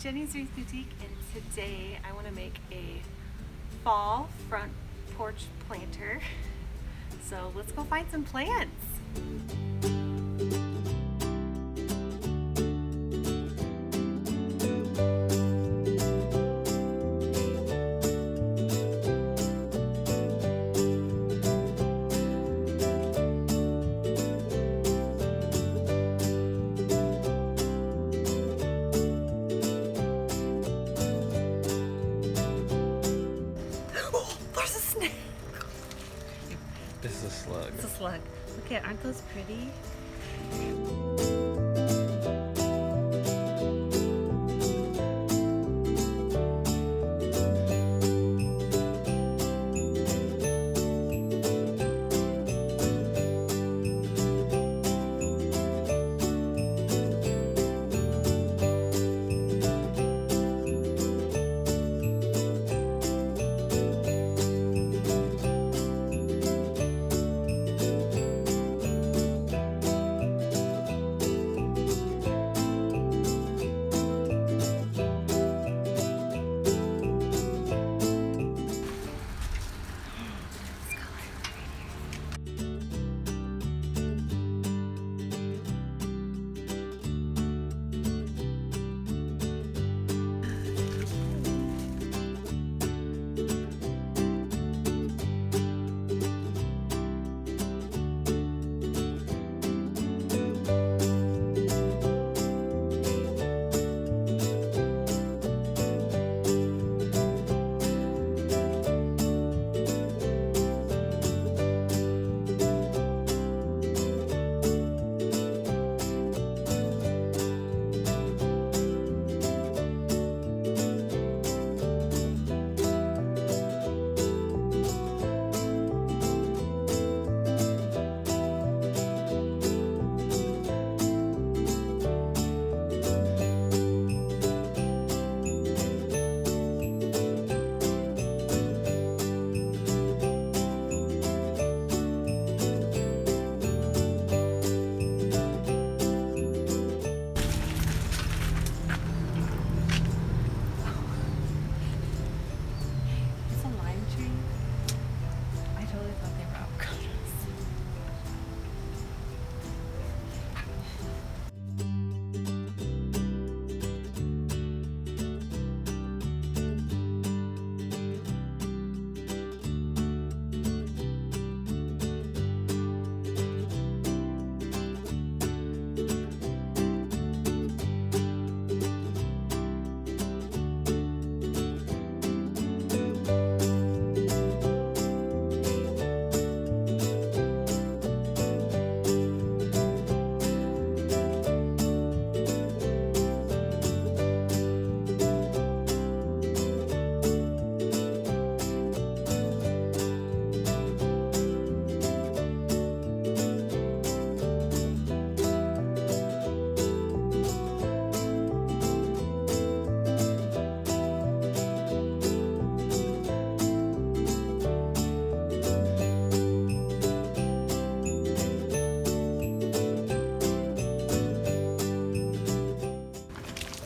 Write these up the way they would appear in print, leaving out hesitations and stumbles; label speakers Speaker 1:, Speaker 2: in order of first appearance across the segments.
Speaker 1: Jenny's Wreath Boutique, and today I want to make a fall front porch planter. So let's go find some plants. There's a snake.
Speaker 2: This is a slug.
Speaker 1: It's a slug. Look at, aren't those pretty?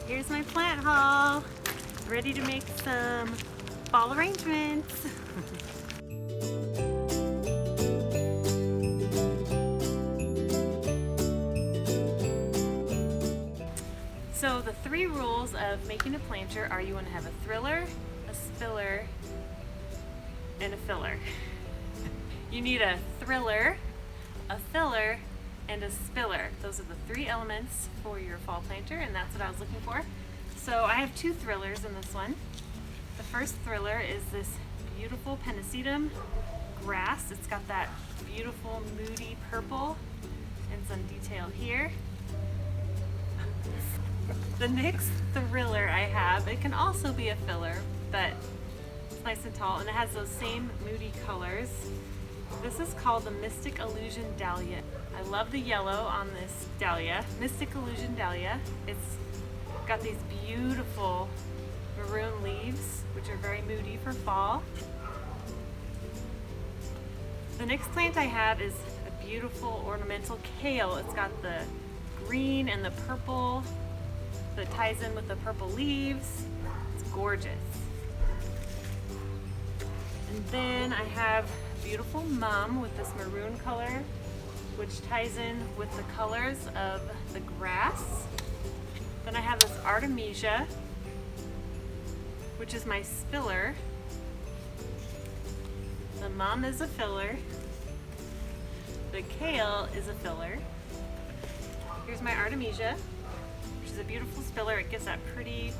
Speaker 1: Here's my plant haul. Ready to make some fall arrangements. So the 3 rules of making a planter are you want to have a thriller, a spiller, and a filler. You need a thriller, a filler, and a spiller. Those are the 3 elements for your fall planter, and that's what I was looking for. So I have 2 thrillers in this one. The first thriller is this beautiful Pennisetum grass. It's got that beautiful moody purple and some detail here. The next thriller I have, it can also be a filler, but it's nice and tall, and it has those same moody colors. This is called the Mystic Illusion Dahlia. I love the yellow on this dahlia, Mystic Illusion Dahlia. It's got these beautiful maroon leaves, which are very moody for fall. The next plant I have is a beautiful ornamental kale. It's got the green and the purple, that ties in with the purple leaves. It's gorgeous. And then I have beautiful mum with this maroon color, which ties in with the colors of the grass. Then I have this artemisia, which is my spiller. The mum is a filler. The kale is a filler. Here's my artemisia, which is a beautiful spiller. It gives that pretty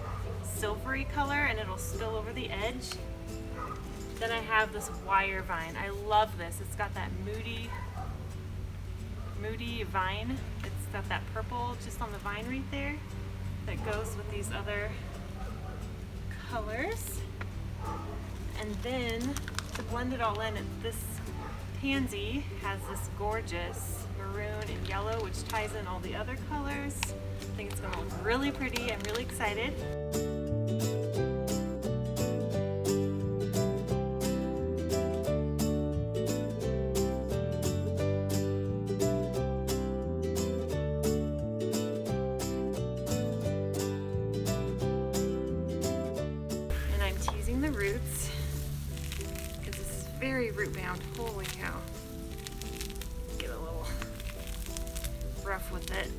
Speaker 1: silvery color and it'll spill over the edge. Then I have this wire vine. I love this. It's got that moody vine. It's got that purple just on the vine right there that goes with these other colors. And then to blend it all in, this pansy has this gorgeous maroon and yellow, which ties in all the other colors. I think it's gonna look really pretty. I'm really excited. And I'm teasing the roots because this is very root bound. Holy cow. Get a little rough with it.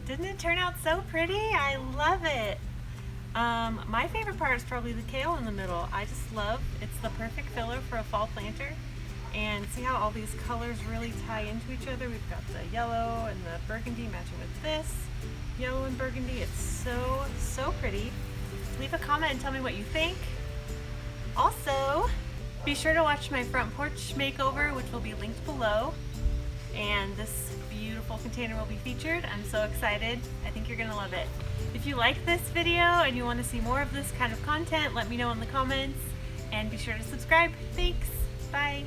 Speaker 1: Didn't it turn out so pretty? I love it. My favorite part is probably the kale in the middle. I just love, it's the perfect filler for a fall planter. And see how all these colors really tie into each other? We've got the yellow and the burgundy matching with this yellow and burgundy. It's so, so pretty. Leave a comment and tell me what you think. Also, be sure to watch my front porch makeover, which will be linked below. And this beautiful container will be featured. I'm so excited. I think you're gonna love it. If you like this video and you want to see more of this kind of content, let me know in the comments and be sure to subscribe. Thanks. Bye.